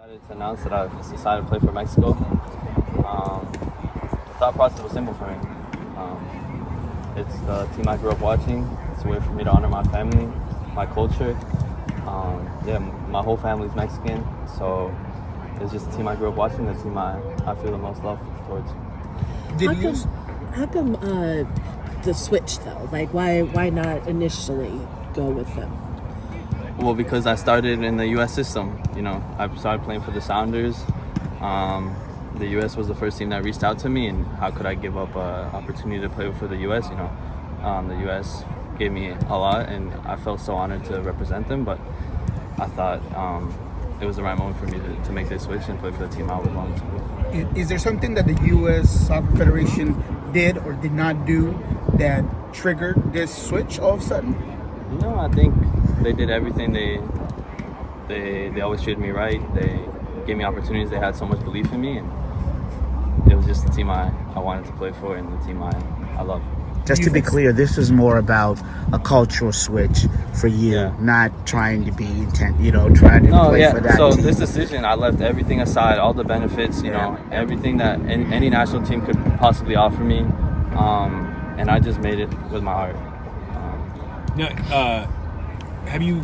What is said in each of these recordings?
To announce that I've decided to play for Mexico. The thought process was simple for me. It's the team I grew up watching. It's a way for me to honor my family, my culture. My whole family's Mexican, so it's just the team I grew up watching, the team I feel the most love towards. How come the switch though? Like, why not initially go with them? Well, because I started in the U.S. system. I started playing for the Sounders. The U.S. was the first team that reached out to me, and how could I give up an opportunity to play for the U.S.? The U.S. gave me a lot, and I felt so honored to represent them. But I thought it was the right moment for me to make this switch and play for the team I would want to be. Is there something that the U.S. Soccer Federation did or did not do that triggered this switch all of a sudden? No, I think they did everything. They always treated me right. They gave me opportunities. They had so much belief in me, and it was just the team I wanted to play for and the team I love. Just to be clear, this is more about a cultural switch for you, not trying to be trying to play for that So team. this decision, I left everything aside, all the benefits, everything that any national team could possibly offer me, and I just made it with my heart. Have you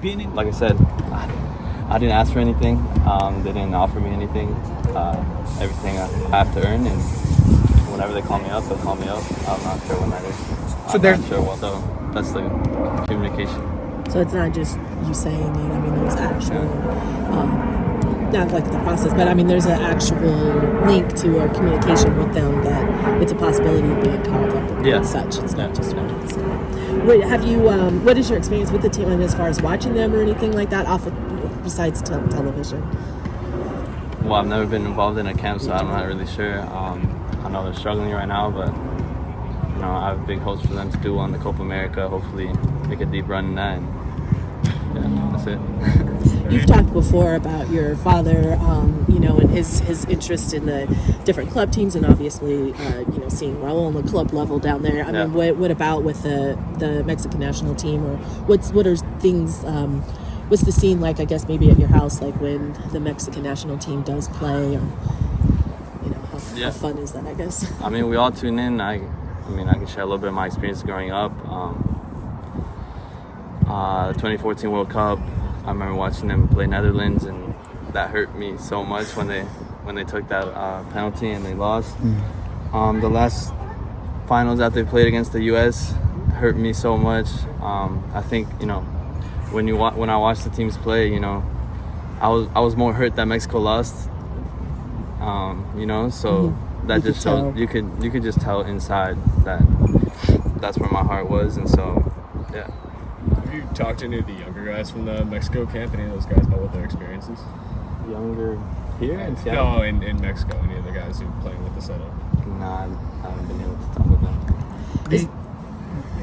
been in? Like I said, I didn't ask for anything. They didn't offer me anything. Everything I have to earn, and whenever they call me up, they'll call me up. I'm not sure when that is. I'm not sure what though. That's the communication. So it's not just you saying it. I mean, there's actual, not like the process, but I mean, there's an actual link to or communication with them that it's a possibility of being called up and such. It's not just one of the same. Wait, have you? What is your experience with the team as far as watching them or anything like that besides television? Well, I've never been involved in a camp, so I'm not really sure. I know they're struggling right now, but I have big hopes for them to do well in the Copa America. Hopefully, make a deep run in that. And that's it. You've talked before about your father, and his interest in the different club teams, and obviously, seeing Raul on the club level down there. I mean, what about with the Mexican national team, or what are things? What's the scene like? I guess maybe at your house, like when the Mexican national team does play, or how fun is that? I guess. I mean, we all tune in. I can share a little bit of my experience growing up. The 2014 World Cup, I remember watching them play Netherlands, and that hurt me so much when they took that penalty and they lost. The last finals that they played against the U.S. hurt me so much. I think when I watched the teams play, I was more hurt that Mexico lost. So that just shows you could just tell inside that that's where my heart was, and so yeah. Have you talked to any of the younger guys from the Mexico camp? Any of those guys know what their experience is? Younger here in Seattle? No, in Mexico. Any of the guys who are playing with the setup? Nah, I haven't been able to talk with them.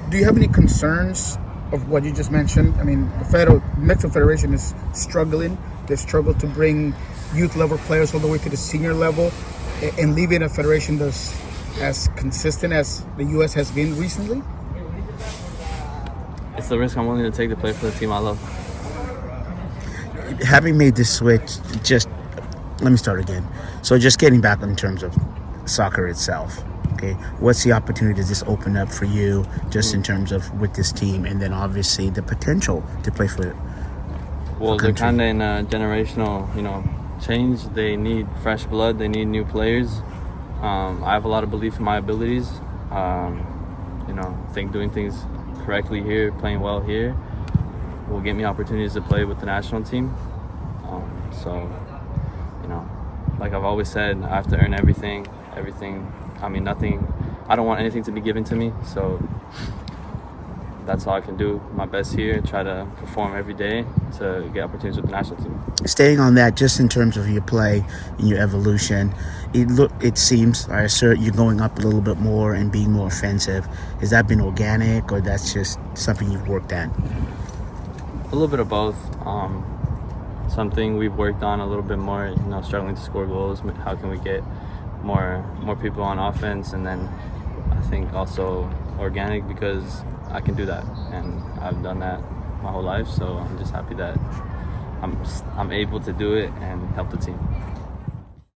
Do you have any concerns of what you just mentioned? I mean, the Mexican Federation is struggling. They struggle to bring youth level players all the way to the senior level, and leaving a federation that's as consistent as the U.S. has been recently? It's the risk I'm willing to take to play for the team I love. Having made this switch, let me start again. So just getting back in terms of soccer itself, okay, what's the opportunity does this open up for you just in terms of with this team, and then obviously the potential to play for Well, they're kind of in a generational, change. They need fresh blood. They need new players. I have a lot of belief in my abilities. I think doing things correctly here, playing well here, will get me opportunities to play with the national team. Like I've always said, I have to earn everything. Nothing. I don't want anything to be given to me. So that's all I can do. My best here. Try to perform every day to get opportunities with the national team. Staying on that, just in terms of your play and your evolution, it seems, I assert, you're going up a little bit more and being more offensive. Has that been organic, or that's just something you've worked at? A little bit of both. Something we've worked on a little bit more, struggling to score goals. How can we get more people on offense? And then I think also organic, because I can do that, and I've done that my whole life. So I'm just happy that I'm able to do it and help the team.